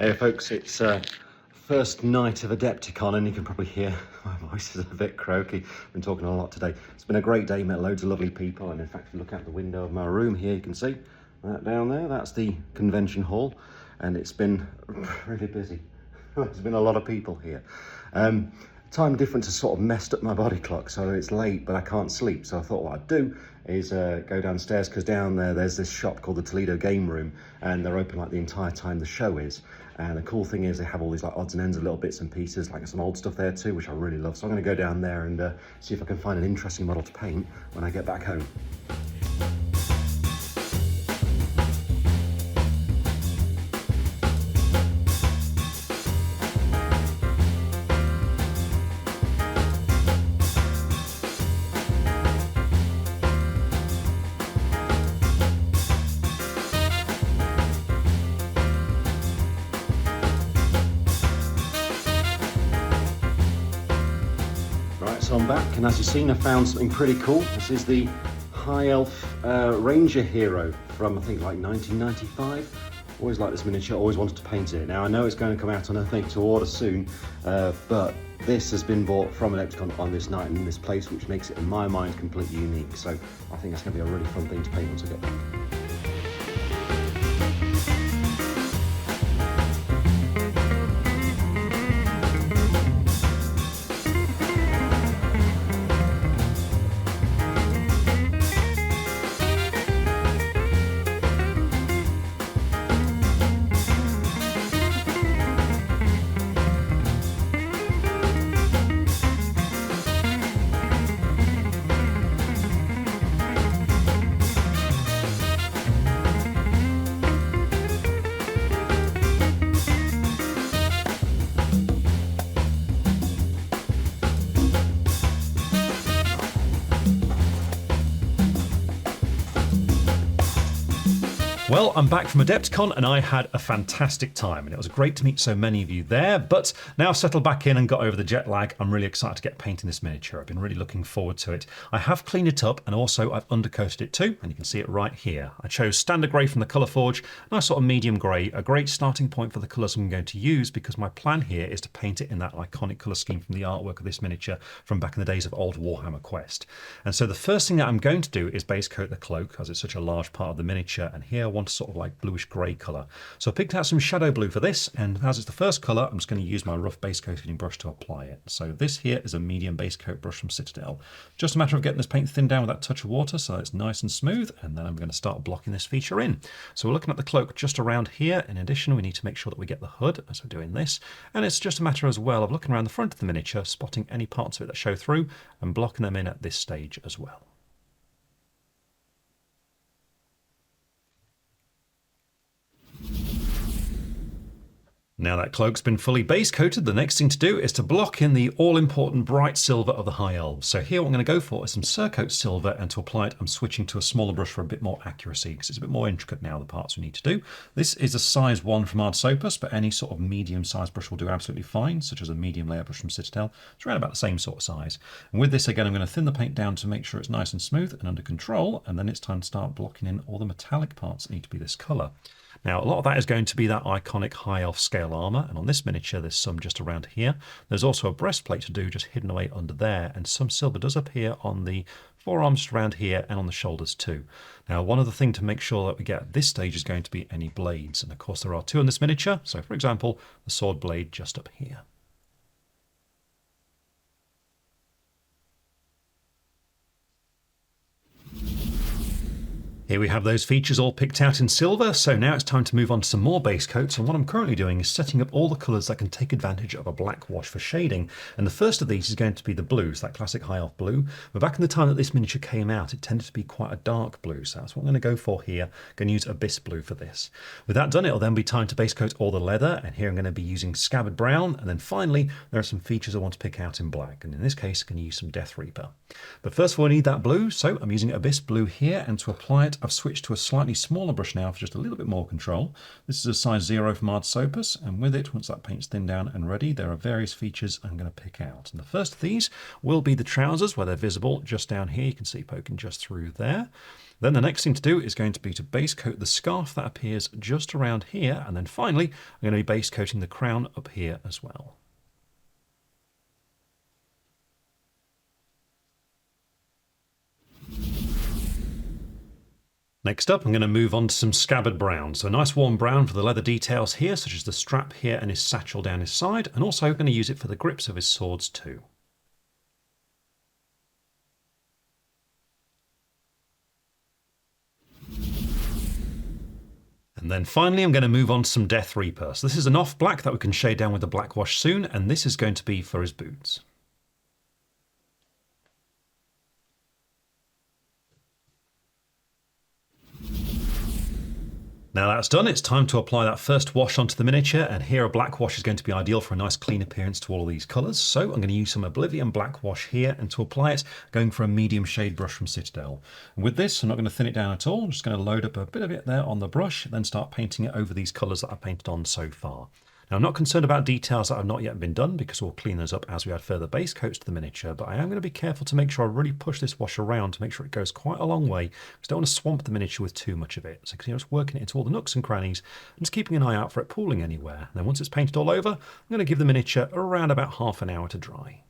Hey folks, it's first night of Adepticon and you can probably hear my voice is a bit croaky. I've been talking a lot today. It's been a great day, met loads of lovely people, and in fact if you look out the window of my room here you can see that down there, that's the convention hall, and it's been really busy. There's been a lot of people here. Time difference has sort of messed up my body clock, so it's late but I can't sleep, so I thought what I'd do is go downstairs, because down there's this shop called the Toledo Game Room, and they're open like the entire time the show is. And the cool thing is they have all these like odds and ends of little bits and pieces, like some old stuff there too, which I really love. So I'm going to go down there and see if I can find an interesting model to paint when I get back home. So I'm back, and as you've seen, I found something pretty cool. This is the High Elf Ranger Hero from, I think, like 1995. Always liked this miniature, always wanted to paint it. Now, I know it's going to come out on a thing to order soon, but this has been bought from Adepticon on this night and in this place, which makes it, in my mind, completely unique. So I think that's going to be a really fun thing to paint once I get back. Well, I'm back from Adepticon and I had a fantastic time, and it was great to meet so many of you there, but now I've settled back in and got over the jet lag, I'm really excited to get painting this miniature. I've been really looking forward to it. I have cleaned it up, and also I've undercoated it too, and you can see it right here. I chose standard grey from the Colour Forge, nice sort of medium grey, a great starting point for the colours I'm going to use, because my plan here is to paint it in that iconic colour scheme from the artwork of this miniature from back in the days of old Warhammer Quest. And so the first thing that I'm going to do is base coat the cloak, as it's such a large part of the miniature, and here I want a sort of like bluish grey colour. So I picked out some shadow blue for this, and as it's the first colour, I'm just going to use my rough base coating brush to apply it. So this here is a medium base coat brush from Citadel. Just a matter of getting this paint thinned down with that touch of water so it's nice and smooth, and then I'm going to start blocking this feature in. So we're looking at the cloak just around here. In addition, we need to make sure that we get the hood as we're doing this, and it's just a matter as well of looking around the front of the miniature, spotting any parts of it that show through and blocking them in at this stage as well. Now that cloak's been fully base coated, the next thing to do is to block in the all-important bright silver of the High Elves. So here what I'm going to go for is some Surcoat silver, and to apply it I'm switching to a smaller brush for a bit more accuracy, because it's a bit more intricate now, the parts we need to do. This is a size 1 from Ardsopus, but any sort of medium-sized brush will do absolutely fine, such as a medium layer brush from Citadel. It's around about the same sort of size. And with this again I'm going to thin the paint down to make sure it's nice and smooth and under control, and then it's time to start blocking in all the metallic parts that need to be this colour. Now, a lot of that is going to be that iconic High Elf scale armour, and on this miniature there's some just around here. There's also a breastplate to do just hidden away under there, and some silver does appear on the forearms around here and on the shoulders too. Now, one other thing to make sure that we get at this stage is going to be any blades, and of course there are two in this miniature. So for example, the sword blade just up here. Here we have those features all picked out in silver, so now it's time to move on to some more base coats, and what I'm currently doing is setting up all the colours that can take advantage of a black wash for shading. And the first of these is going to be the blues, that classic High Elf blue. But back in the time that this miniature came out, it tended to be quite a dark blue, so that's what I'm going to go for here. I'm going to use Abyss blue for this. With that done, it'll then be time to base coat all the leather, and here I'm going to be using Scabbard Brown, and then finally there are some features I want to pick out in black, and in this case I'm going to use some Death Reaper. But first of all I need that blue, so I'm using Abyss blue here, and to apply it I've switched to a slightly smaller brush now for just a little bit more control. This is a size 0 from Ardsopus, and with it, once that paint's thinned down and ready, there are various features I'm going to pick out. And the first of these will be the trousers, where they're visible just down here. You can see poking just through there. Then the next thing to do is going to be to base coat the scarf that appears just around here, and then finally I'm going to be base coating the crown up here as well. Next up, I'm going to move on to some Scabbard Brown. So a nice warm brown for the leather details here, such as the strap here and his satchel down his side, and also going to use it for the grips of his swords too. And then finally, I'm going to move on to some Death Reaper. So this is an off black that we can shade down with the black wash soon, and this is going to be for his boots. Now that's done, it's time to apply that first wash onto the miniature, and here a black wash is going to be ideal for a nice clean appearance to all of these colours. So I'm going to use some Oblivion black wash here, and to apply it, going for a medium shade brush from Citadel. And with this, I'm not going to thin it down at all, I'm just going to load up a bit of it there on the brush, then start painting it over these colours that I've painted on so far. Now, I'm not concerned about details that have not yet been done because we'll clean those up as we add further base coats to the miniature, but I am going to be careful to make sure I really push this wash around to make sure it goes quite a long way, because I don't want to swamp the miniature with too much of it. So I'm just working it into all the nooks and crannies and just keeping an eye out for it pooling anywhere. And then once it's painted all over, I'm going to give the miniature around about half an hour to dry.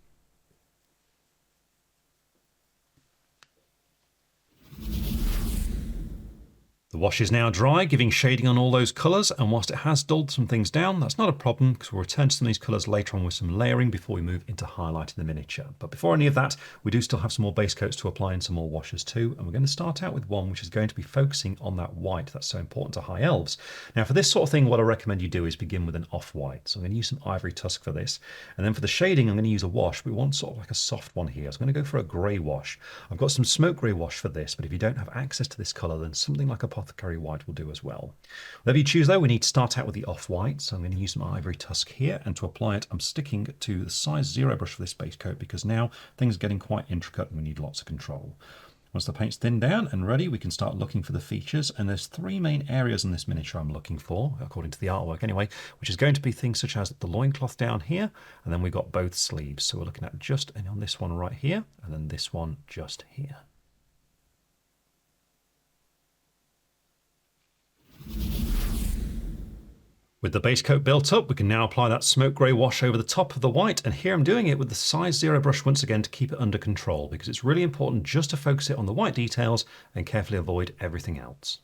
The wash is now dry, giving shading on all those colours, and whilst it has dulled some things down, that's not a problem because we'll return to some of these colours later on with some layering before we move into highlighting the miniature. But before any of that, we do still have some more base coats to apply and some more washes too, and we're going to start out with one which is going to be focusing on that white that's so important to high elves. Now for this sort of thing, what I recommend you do is begin with an off-white. So I'm going to use some ivory tusk for this, and then for the shading I'm going to use a wash, but we want sort of like a soft one here. So I'm going to go for a grey wash. I've got some smoke grey wash for this, but if you don't have access to this colour, then something like Apothecary White will do as well. Whatever you choose though, we need to start out with the off-white, so I'm going to use some ivory tusk here, and to apply it I'm sticking to the size 0 brush for this base coat because now things are getting quite intricate and we need lots of control. Once the paint's thinned down and ready, we can start looking for the features, and there's 3 main areas in this miniature I'm looking for, according to the artwork anyway, which is going to be things such as the loincloth down here, and then we've got both sleeves, so we're looking at just on this one right here, and then this one just here. With the base coat built up, we can now apply that smoke grey wash over the top of the white, and here I'm doing it with the size 0 brush once again to keep it under control, because it's really important just to focus it on the white details and carefully avoid everything else.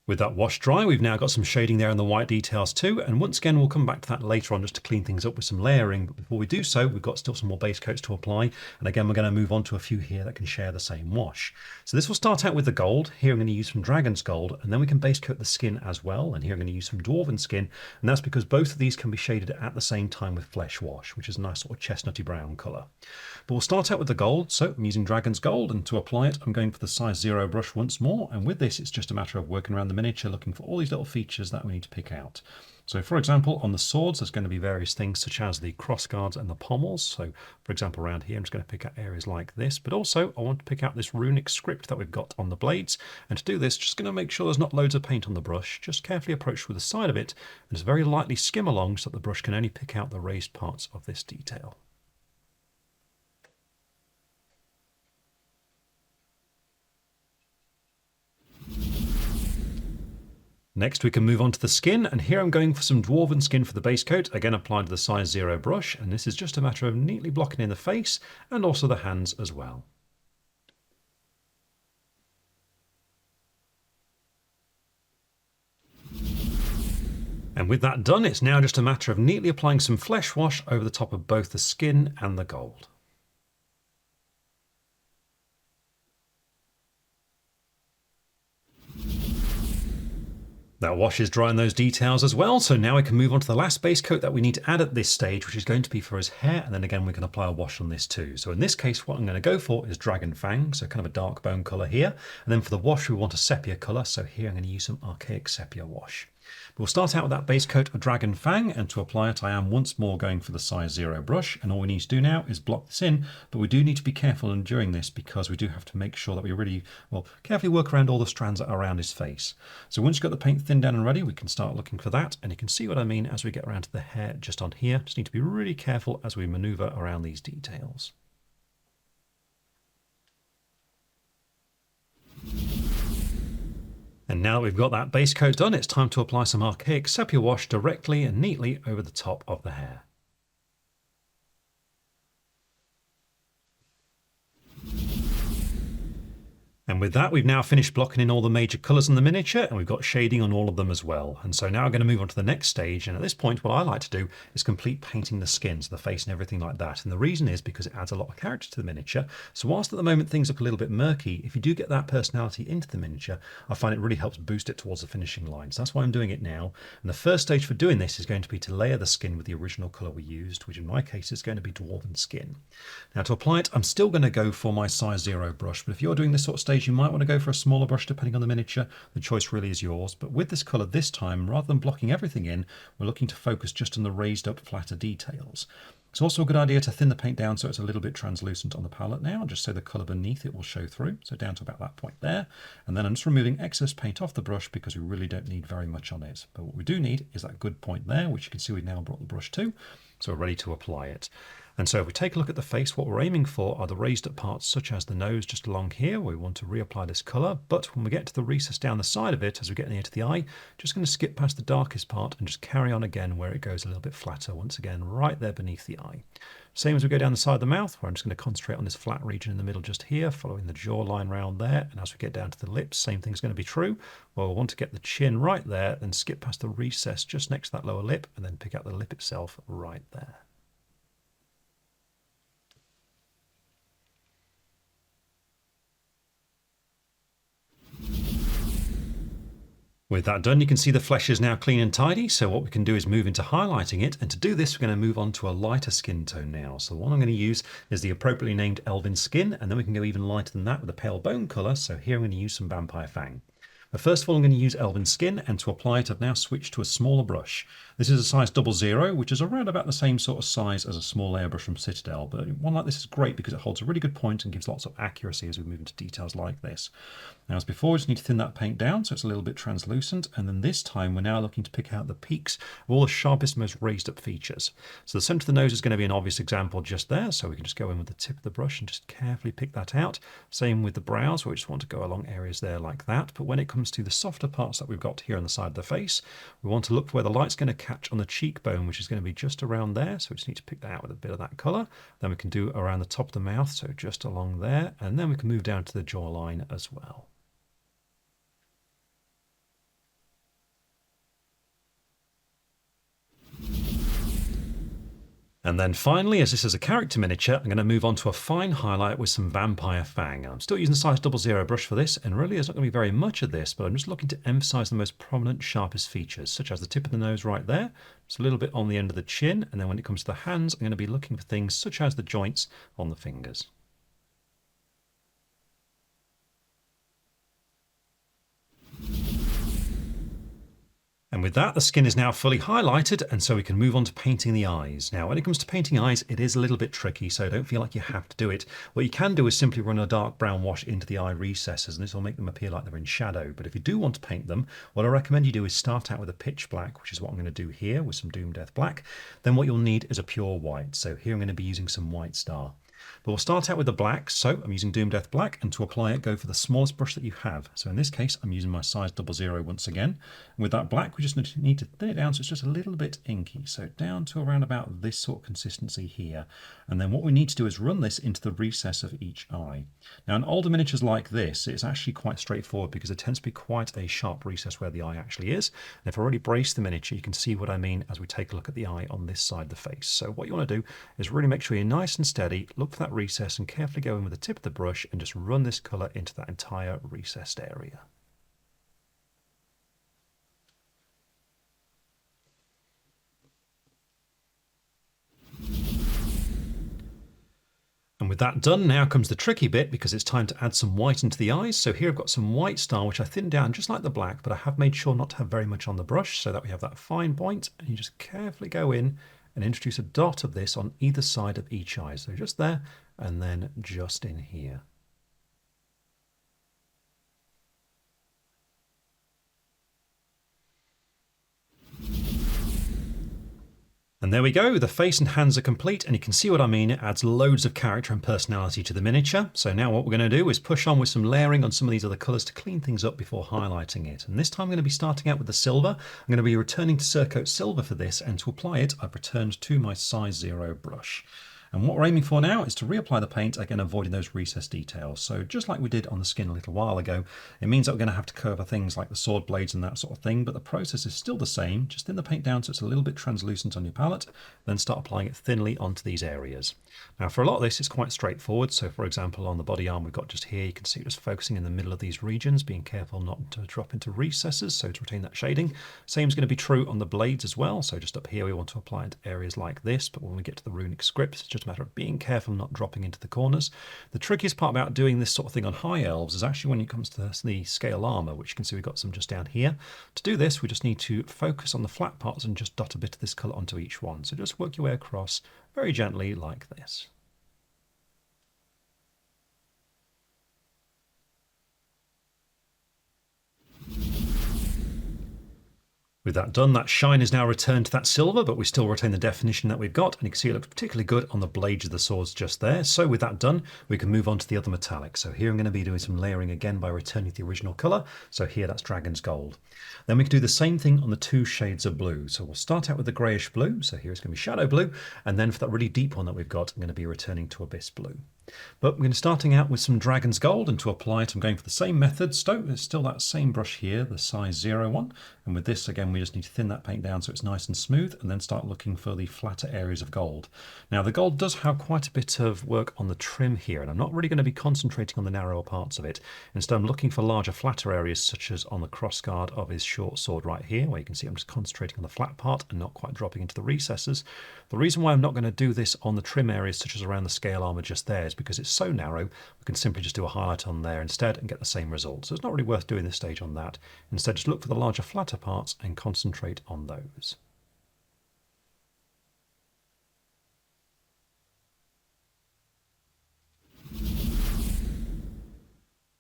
With that wash dry, we've now got some shading there in the white details too, and once again we'll come back to that later on just to clean things up with some layering, but before we do so we've got still some more base coats to apply, and again we're going to move on to a few here that can share the same wash. So this will start out with the gold. Here I'm going to use some dragon's gold, and then we can base coat the skin as well, and here I'm going to use some dwarven skin, and that's because both of these can be shaded at the same time with flesh wash, which is a nice sort of chestnutty brown colour. But we'll start out with the gold, so I'm using dragon's gold, and to apply it I'm going for the size 0 brush once more, and with this it's just a matter of working around the miniature looking for all these little features that we need to pick out. So for example, on the swords there's going to be various things such as the crossguards and the pommels. So for example around here I'm just going to pick out areas like this, but also I want to pick out this runic script that we've got on the blades, and to do this just going to make sure there's not loads of paint on the brush, just carefully approach with the side of it and just very lightly skim along so that the brush can only pick out the raised parts of this detail. Next we can move on to the skin, and here I'm going for some dwarven skin for the base coat, again applied to the size 0 brush, and this is just a matter of neatly blocking in the face and also the hands as well. And with that done, it's now just a matter of neatly applying some flesh wash over the top of both the skin and the gold. That wash is drying those details as well, so now we can move on to the last base coat that we need to add at this stage, which is going to be for his hair, and then again we can apply a wash on this too. So in this case what I'm going to go for is Dragon Fang, so kind of a dark bone colour here, and then for the wash we want a sepia colour, so here I'm going to use some Archaic Sepia wash. We'll start out with that base coat of Dragon Fang, and to apply it I am once more going for the size 0 brush, and all we need to do now is block this in, but we do need to be careful in doing this because we do have to make sure that we really, carefully work around all the strands that are around his face. So once you've got the paint thinned down and ready, we can start looking for that, and you can see what I mean as we get around to the hair just on here. Just need to be really careful as we manoeuvre around these details. And now that we've got that base coat done, it's time to apply some archaic sepia wash directly and neatly over the top of the hair. And with that, we've now finished blocking in all the major colours in the miniature, and we've got shading on all of them as well. And so now I'm going to move on to the next stage, and at this point what I like to do is complete painting the skin, so the face and everything like that. And the reason is because it adds a lot of character to the miniature. So whilst at the moment things look a little bit murky, if you do get that personality into the miniature, I find it really helps boost it towards the finishing line. So that's why I'm doing it now. And the first stage for doing this is going to be to layer the skin with the original colour we used, which in my case is going to be Dwarven Skin. Now to apply it, I'm still going to go for my size 0 brush, but if you're doing this sort of stage, you might want to go for a smaller brush depending on the miniature. The choice really is yours. But with this colour this time, rather than blocking everything in, we're looking to focus just on the raised up flatter details. It's also a good idea to thin the paint down so it's a little bit translucent on the palette now, just so the colour beneath it will show through. So down to about that point there. And then I'm just removing excess paint off the brush because we really don't need very much on it. But what we do need is that good point there, which you can see we've now brought the brush to. So we're ready to apply it. And so if we take a look at the face, what we're aiming for are the raised up parts such as the nose just along here, where we want to reapply this colour. But when we get to the recess down the side of it, as we get near to the eye, just going to skip past the darkest part and just carry on again where it goes a little bit flatter, once again right there beneath the eye. Same as we go down the side of the mouth, where I'm just going to concentrate on this flat region in the middle just here, following the jawline round there. And as we get down to the lips, same thing's going to be true. Well, we'll want to get the chin right there, then skip past the recess just next to that lower lip, and then pick out the lip itself right there. With that done, you can see the flesh is now clean and tidy, so what we can do is move into highlighting it, and to do this we're going to move on to a lighter skin tone now. So the one I'm going to use is the appropriately named Elven Skin, and then we can go even lighter than that with a pale bone colour, so here I'm going to use some Vampire Fang. But first of all I'm going to use Elven Skin, and to apply it I've now switched to a smaller brush. This is a size 00, which is around about the same sort of size as a small airbrush from Citadel, but one like this is great because it holds a really good point and gives lots of accuracy as we move into details like this. Now as before, we just need to thin that paint down so it's a little bit translucent, and then this time we're now looking to pick out the peaks of all the sharpest, most raised up features. So the centre of the nose is going to be an obvious example just there, so we can just go in with the tip of the brush and just carefully pick that out. Same with the brows, where we just want to go along areas there like that, but when it comes to the softer parts that we've got here on the side of the face, we want to look for where the light's going to catch on the cheekbone, which is going to be just around there, so we just need to pick that out with a bit of that colour. Then we can do around the top of the mouth, so just along there, and then we can move down to the jawline as well. And then finally, as this is a character miniature, I'm going to move on to a fine highlight with some Vampire Fang. I'm still using the size 00 brush for this, and really there's not going to be very much of this, but I'm just looking to emphasise the most prominent, sharpest features, such as the tip of the nose right there, just a little bit on the end of the chin, and then when it comes to the hands, I'm going to be looking for things such as the joints on the fingers. And with that, the skin is now fully highlighted, and so we can move on to painting the eyes. Now, when it comes to painting eyes, it is a little bit tricky, so don't feel like you have to do it. What you can do is simply run a dark brown wash into the eye recesses, and this will make them appear like they're in shadow. But if you do want to paint them, what I recommend you do is start out with a pitch black, which is what I'm going to do here with some Doom Death Black. Then what you'll need is a pure white. So here I'm going to be using some White Star. But we'll start out with the black, so I'm using Doom Death Black, and to apply it, go for the smallest brush that you have. So in this case, I'm using my size 00 once again. And with that black, we just need to thin it down so it's just a little bit inky. So down to around about this sort of consistency here. And then what we need to do is run this into the recess of each eye. Now in older miniatures like this, it's actually quite straightforward because there tends to be quite a sharp recess where the eye actually is. And if I already brace the miniature, you can see what I mean as we take a look at the eye on this side of the face. So what you want to do is really make sure you're nice and steady, look for that recess and carefully go in with the tip of the brush and just run this colour into that entire recessed area. And And with that done, now comes the tricky bit, because it's time to add some white into the eyes. So here I've got some white style, which I thinned down just like the black, but I have made sure not to have very much on the brush so that we have that fine point. And you just carefully go in and introduce a dot of this on either side of each eye. So just there, and then just in here. And there we go, the face and hands are complete, and you can see what I mean. It adds loads of character and personality to the miniature. So now what we're going to do is push on with some layering on some of these other colours to clean things up before highlighting it. And this time I'm going to be starting out with the silver. I'm going to be returning to Cerakote Silver for this, and to apply it I've returned to my size 0 brush. And what we're aiming for now is to reapply the paint, again avoiding those recessed details. So just like we did on the skin a little while ago, it means that we're going to have to cover things like the sword blades and that sort of thing, but the process is still the same. Just thin the paint down so it's a little bit translucent on your palette, then start applying it thinly onto these areas. Now for a lot of this it's quite straightforward. So for example on the body arm we've got just here, you can see just focusing in the middle of these regions, being careful not to drop into recesses, so to retain that shading. Same is going to be true on the blades as well. So just up here we want to apply it to areas like this, but when we get to the runic scripts it's just a matter of being careful not dropping into the corners. The trickiest part about doing this sort of thing on high elves is actually when it comes to the scale armour, which you can see we've got some just down here. To do this we just need to focus on the flat parts and just dot a bit of this colour onto each one. So just work your way across very gently like this. With that done, that shine is now returned to that silver, but we still retain the definition that we've got, and you can see it looks particularly good on the blades of the swords just there. So with that done, we can move on to the other metallic. So here I'm going to be doing some layering again by returning to the original colour. So here that's Dragon's Gold. Then we can do the same thing on the two shades of blue. So we'll start out with the greyish blue. So here it's going to be Shadow Blue, and then for that really deep one that we've got, I'm going to be returning to Abyss Blue. But we're going to be starting out with some Dragon's Gold, and to apply it I'm going for the same method. It's still that same brush here, the size 0 one, and with this again we just need to thin that paint down so it's nice and smooth, and then start looking for the flatter areas of gold. Now the gold does have quite a bit of work on the trim here, and I'm not really going to be concentrating on the narrower parts of it. Instead I'm looking for larger flatter areas, such as on the crossguard of his short sword right here, where you can see I'm just concentrating on the flat part and not quite dropping into the recesses. The reason why I'm not going to do this on the trim areas such as around the scale armour just there is because it's so narrow, we can simply just do a highlight on there instead and get the same result. So it's not really worth doing this stage on that. Instead just look for the larger flatter parts and concentrate on those.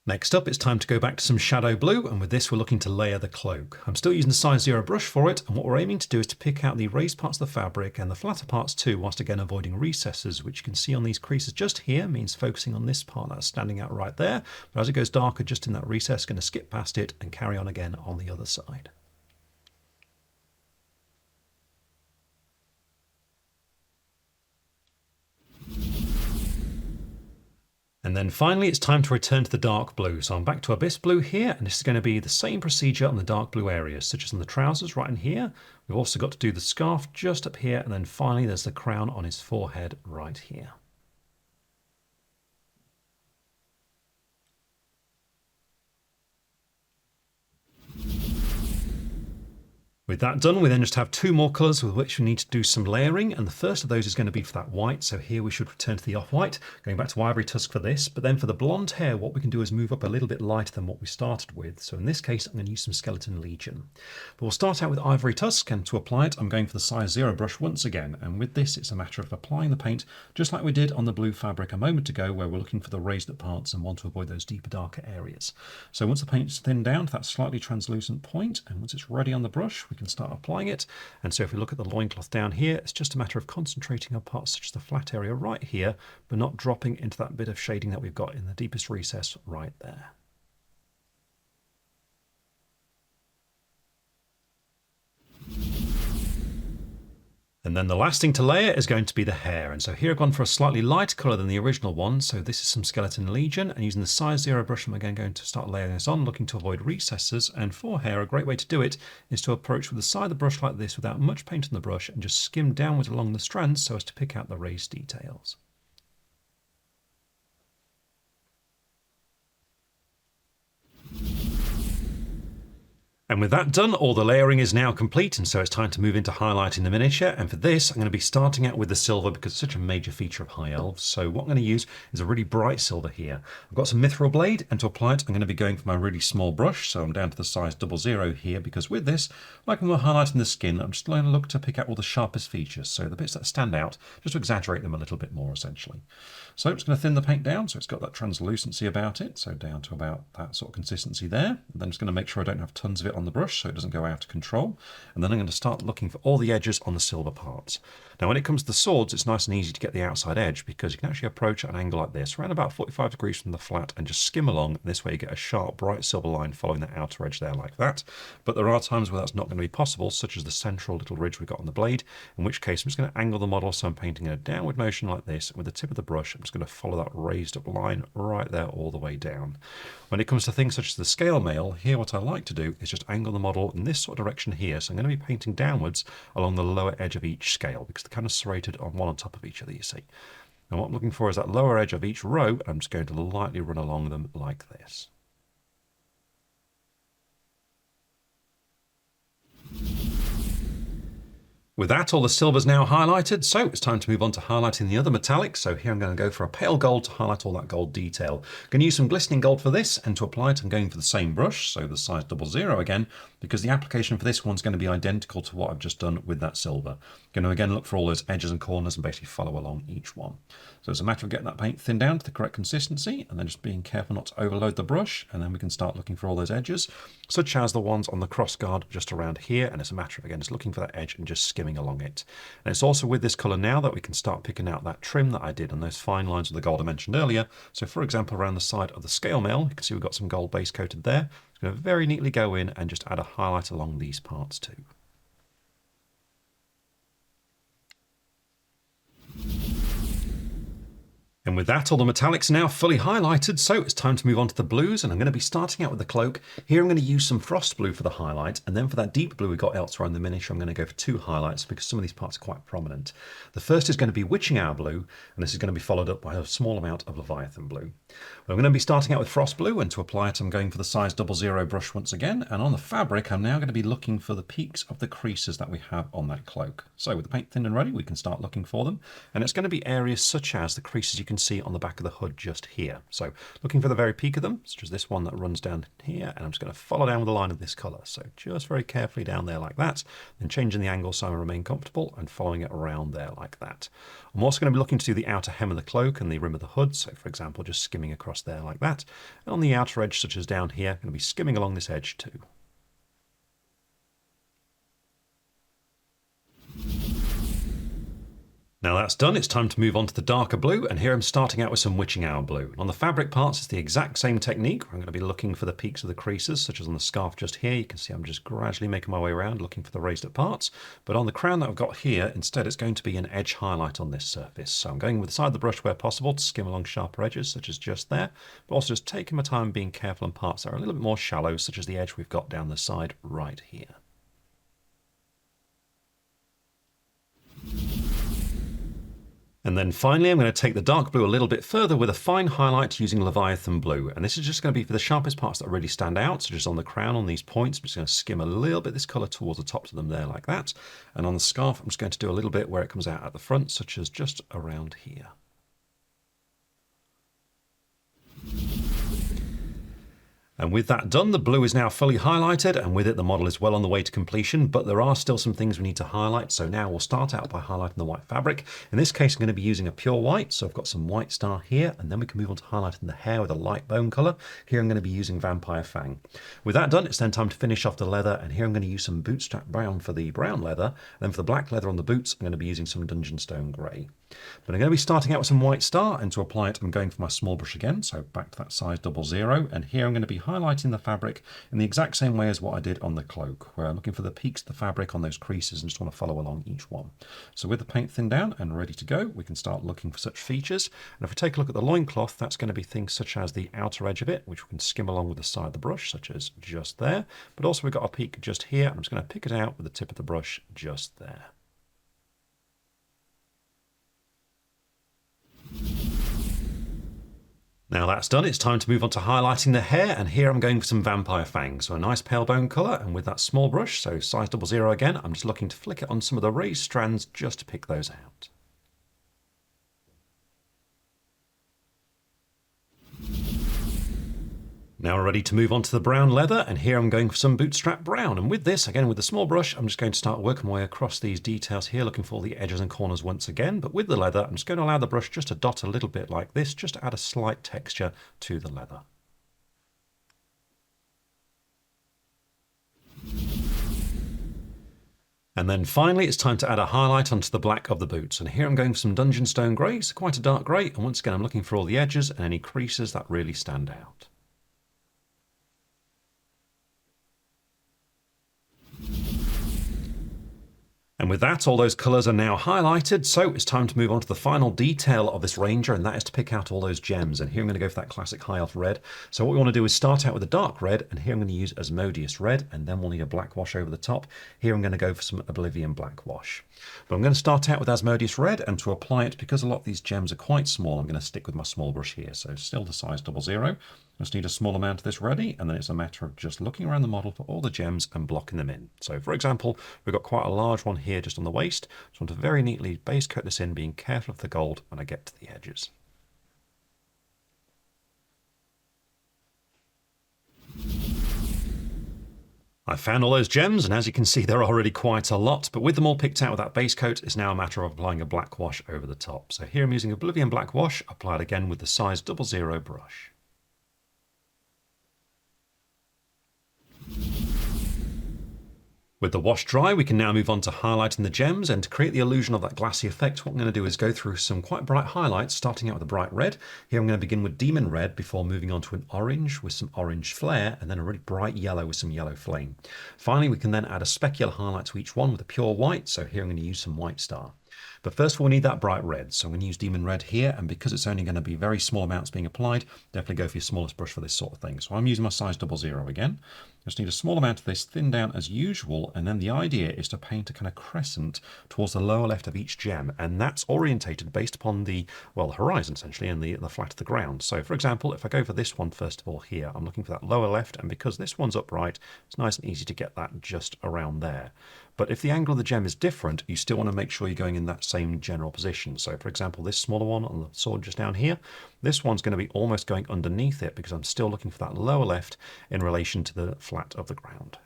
Next up, it's time to go back to some Shadow Blue, and with this we're looking to layer the cloak. I'm still using the size 0 brush for it, and what we're aiming to do is to pick out the raised parts of the fabric and the flatter parts too, whilst again avoiding recesses, which you can see on these creases just here, means focusing on this part that's standing out right there, but as it goes darker just in that recess, going to skip past it and carry on again on the other side. And then finally it's time to return to the dark blue. So I'm back to Abyss Blue here, and this is going to be the same procedure on the dark blue areas, such as on the trousers right in here. We've also got to do the scarf just up here, and then finally there's the crown on his forehead right here. With that done, we then just have two more colours with which we need to do some layering, and the first of those is going to be for that white. So here we should return to the off-white, going back to Ivory Tusk for this, but then for the blonde hair what we can do is move up a little bit lighter than what we started with. So in this case I'm going to use some Skeleton Legion. But we'll start out with Ivory Tusk, and to apply it I'm going for the size 0 brush once again, and with this it's a matter of applying the paint just like we did on the blue fabric a moment ago, where we're looking for the raised up parts and want to avoid those deeper darker areas. So once the paint's thinned down to that slightly translucent point, and once it's ready on the brush we can start applying it. And so if we look at the loincloth down here, it's just a matter of concentrating on parts such as the flat area right here, but not dropping into that bit of shading that we've got in the deepest recess right there. And then the last thing to layer is going to be the hair. And so here I've gone for a slightly lighter colour than the original one. So this is some Skeleton Legion, and using the size 0 brush I'm again going to start layering this on, looking to avoid recesses. And for hair, a great way to do it is to approach with the side of the brush like this without much paint on the brush, and just skim downwards along the strands so as to pick out the raised details. And with that done, all the layering is now complete, and so it's time to move into highlighting the miniature. And for this, I'm going to be starting out with the silver because it's such a major feature of High Elves. So what I'm going to use is a really bright silver here. I've got some mithril blade, and to apply it, I'm going to be going for my really small brush. So I'm down to the size 00 here because with this, like when we're highlighting the skin, I'm just going to look to pick out all the sharpest features. So the bits that stand out, just to exaggerate them a little bit more essentially. So I'm just going to thin the paint down so it's got that translucency about it. So down to about that sort of consistency there. And then I'm just going to make sure I don't have tons of it on the brush so it doesn't go out of control. And then I'm going to start looking for all the edges on the silver parts. Now when it comes to the swords, it's nice and easy to get the outside edge because you can actually approach at an angle like this, around about 45 degrees from the flat, and just skim along. And this way you get a sharp, bright silver line following the outer edge there like that. But there are times where that's not going to be possible, such as the central little ridge we've got on the blade, in which case I'm just going to angle the model so I'm painting in a downward motion like this. And with the tip of the brush, I'm just going to follow that raised up line right there all the way down. When it comes to things such as the scale mail, here what I like to do is just angle the model in this sort of direction here. So I'm going to be painting downwards along the lower edge of each scale because they're kind of serrated on one on top of each other, you see. And what I'm looking for is that lower edge of each row, and I'm just going to lightly run along them like this. With that, all the silver's now highlighted, so it's time to move on to highlighting the other metallics. So here I'm going to go for a pale gold to highlight all that gold detail. I'm going to use some glistening gold for this, and to apply it I'm going for the same brush, so the size 00 again, because the application for this one's going to be identical to what I've just done with that silver. I'm going to again look for all those edges and corners and basically follow along each one. So it's a matter of getting that paint thinned down to the correct consistency, and then just being careful not to overload the brush, and then we can start looking for all those edges, such as the ones on the cross guard just around here, and it's a matter of, again, just looking for that edge and just skimming along it. And it's also with this colour now that we can start picking out that trim that I did on those fine lines of the gold I mentioned earlier. So for example, around the side of the scale mail, you can see we've got some gold base coated there. It's going to very neatly go in and just add a highlight along these parts too. And with that, all the metallics are now fully highlighted, so it's time to move on to the blues, and I'm going to be starting out with the cloak. Here I'm going to use some frost blue for the highlight, and then for that deep blue we got elsewhere in the miniature, I'm going to go for 2 highlights because some of these parts are quite prominent. The first is going to be witching hour blue, and this is going to be followed up by a small amount of leviathan blue. I'm going to be starting out with frost blue, and to apply it I'm going for the size 00 brush once again, and on the fabric I'm now going to be looking for the peaks of the creases that we have on that cloak. So with the paint thin and ready, we can start looking for them, and it's going to be areas such as the creases you can see on the back of the hood just here. So looking for the very peak of them, such as this one that runs down here, and I'm just going to follow down with the line of this colour. So just very carefully down there like that, then changing the angle so I remain comfortable and following it around there like that. I'm also going to be looking to do the outer hem of the cloak and the rim of the hood, so for example just skimming across there like that, and on the outer edge such as down here, I'm going to be skimming along this edge too. Now that's done, it's time to move on to the darker blue, and here I'm starting out with some witching hour blue. On the fabric parts, it's the exact same technique. I'm going to be looking for the peaks of the creases, such as on the scarf just here. You can see I'm just gradually making my way around, looking for the raised up parts. But on the crown that I've got here, instead it's going to be an edge highlight on this surface. So I'm going with the side of the brush where possible to skim along sharper edges, such as just there, but also just taking my time being careful on parts that are a little bit more shallow, such as the edge we've got down the side right here. And then finally, I'm going to take the dark blue a little bit further with a fine highlight using Leviathan blue. And this is just going to be for the sharpest parts that really stand out. So just on the crown on these points, I'm just going to skim a little bit this colour towards the tops of them there like that. And on the scarf, I'm just going to do a little bit where it comes out at the front, such as just around here. And with that done, the blue is now fully highlighted, and with it the model is well on the way to completion, but there are still some things we need to highlight. So now we'll start out by highlighting the white fabric. In this case I'm going to be using a pure white, so I've got some white star here, and then we can move on to highlighting the hair with a light bone colour. Here I'm going to be using Vampire Fang. With that done, it's then time to finish off the leather, and here I'm going to use some Bootstrap Brown for the brown leather, and then for the black leather on the boots I'm going to be using some Dungeon Stone Grey. But I'm going to be starting out with some white star, and to apply it I'm going for my small brush again, so back to that size 00, and here I'm going to be highlighting the fabric in the exact same way as what I did on the cloak, where I'm looking for the peaks of the fabric on those creases and just want to follow along each one. So with the paint thinned down and ready to go, we can start looking for such features. And if we take a look at the loincloth, that's going to be things such as the outer edge of it, which we can skim along with the side of the brush, such as just there. But also we've got a peak just here. I'm just going to pick it out with the tip of the brush just there. Now that's done, it's time to move on to highlighting the hair, and here I'm going for some vampire fangs. So a nice pale bone colour, and with that small brush, so size 00 again, I'm just looking to flick it on some of the raised strands just to pick those out. Now we're ready to move on to the brown leather, and here I'm going for some bootstrap brown. And with this, again with the small brush, I'm just going to start working my way across these details here, looking for the edges and corners once again. But with the leather, I'm just going to allow the brush just to dot a little bit like this, just to add a slight texture to the leather. And then finally, it's time to add a highlight onto the black of the boots. And here I'm going for some Dungeon Stone Grey, so quite a dark grey. And once again, I'm looking for all the edges and any creases that really stand out. And with that, all those colours are now highlighted, so it's time to move on to the final detail of this Ranger, and that is to pick out all those gems. And here I'm going to go for that classic High Elf red. So what we want to do is start out with a dark red, and here I'm going to use Asmodeus red, and then we'll need a black wash over the top. Here I'm going to go for some Oblivion black wash. But I'm going to start out with Asmodeus red, and to apply it, because a lot of these gems are quite small, I'm going to stick with my small brush here. So still the size 00. Just need a small amount of this ready, and then it's a matter of just looking around the model for all the gems and blocking them in. So for example, we've got quite a large one here just on the waist. Just want to very neatly base coat this in, being careful of the gold when I get to the edges. I found all those gems, and as you can see, there are already quite a lot, but with them all picked out with that base coat, it's now a matter of applying a black wash over the top. So here I'm using Oblivion black wash, applied again with the size 00 brush. With the wash dry, we can now move on to highlighting the gems, and to create the illusion of that glassy effect, what I'm going to do is go through some quite bright highlights, starting out with a bright red. Here I'm going to begin with Demon Red before moving on to an orange with some orange flare, and then a really bright yellow with some yellow flame. Finally, we can then add a specular highlight to each one with a pure white, so here I'm going to use some White Star. But first of all, we need that bright red, so I'm going to use Demon Red here, and because it's only going to be very small amounts being applied, definitely go for your smallest brush for this sort of thing. So I'm using my size 00 again. Just need a small amount of this thinned down as usual, and then the idea is to paint a kind of crescent towards the lower left of each gem, and that's orientated based upon the, well, the horizon essentially, and the flat of the ground. So for example, if I go for this one first of all here, I'm looking for that lower left, and because this one's upright, it's nice and easy to get that just around there. But if the angle of the gem is different, you still want to make sure you're going in that same general position. So for example, this smaller one on the sword just down here, this one's going to be almost going underneath it because I'm still looking for that lower left in relation to the flat of the ground.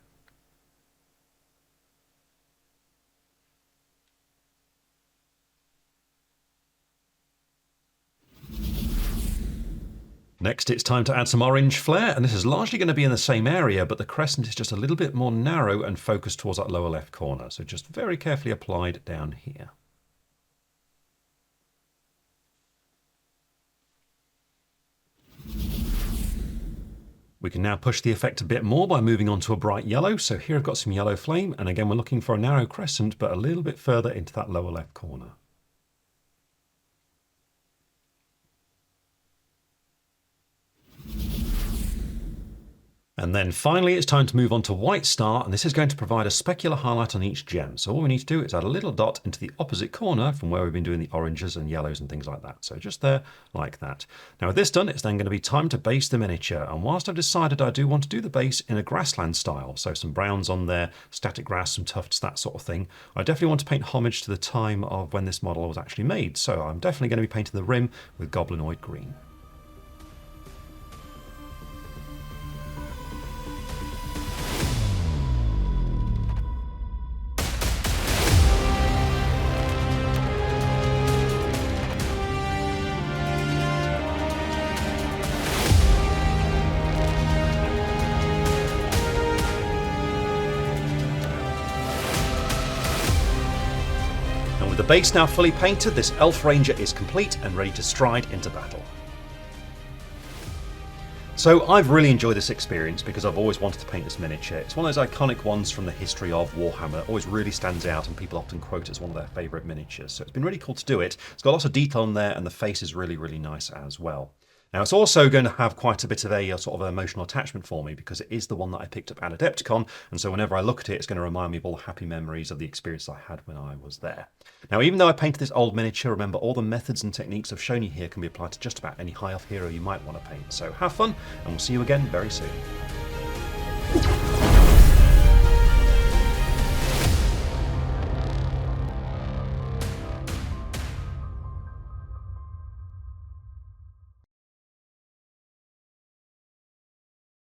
Next, it's time to add some orange flare, and this is largely going to be in the same area, but the crescent is just a little bit more narrow and focused towards that lower left corner. So just very carefully applied down here. We can now push the effect a bit more by moving on to a bright yellow. So here I've got some yellow flame, and again we're looking for a narrow crescent, but a little bit further into that lower left corner. And then finally, it's time to move on to White Star, and this is going to provide a specular highlight on each gem. So all we need to do is add a little dot into the opposite corner from where we've been doing the oranges and yellows and things like that. So just there, like that. Now with this done, it's then going to be time to base the miniature. And whilst I've decided I do want to do the base in a grassland style, so some browns on there, static grass, some tufts, that sort of thing, I definitely want to paint homage to the time of when this model was actually made. So I'm definitely going to be painting the rim with goblinoid green. With the base now fully painted, this Elf Ranger is complete and ready to stride into battle. So I've really enjoyed this experience because I've always wanted to paint this miniature. It's one of those iconic ones from the history of Warhammer. It always really stands out and people often quote it as one of their favourite miniatures. So it's been really cool to do it. It's got lots of detail in there and the face is really, really nice as well. Now, it's also going to have quite a bit of a sort of emotional attachment for me because it is the one that I picked up at Adepticon, and so whenever I look at it, it's going to remind me of all the happy memories of the experience I had when I was there. Now, even though I painted this old miniature, remember all the methods and techniques I've shown you here can be applied to just about any high-elf hero you might want to paint. So have fun, and we'll see you again very soon.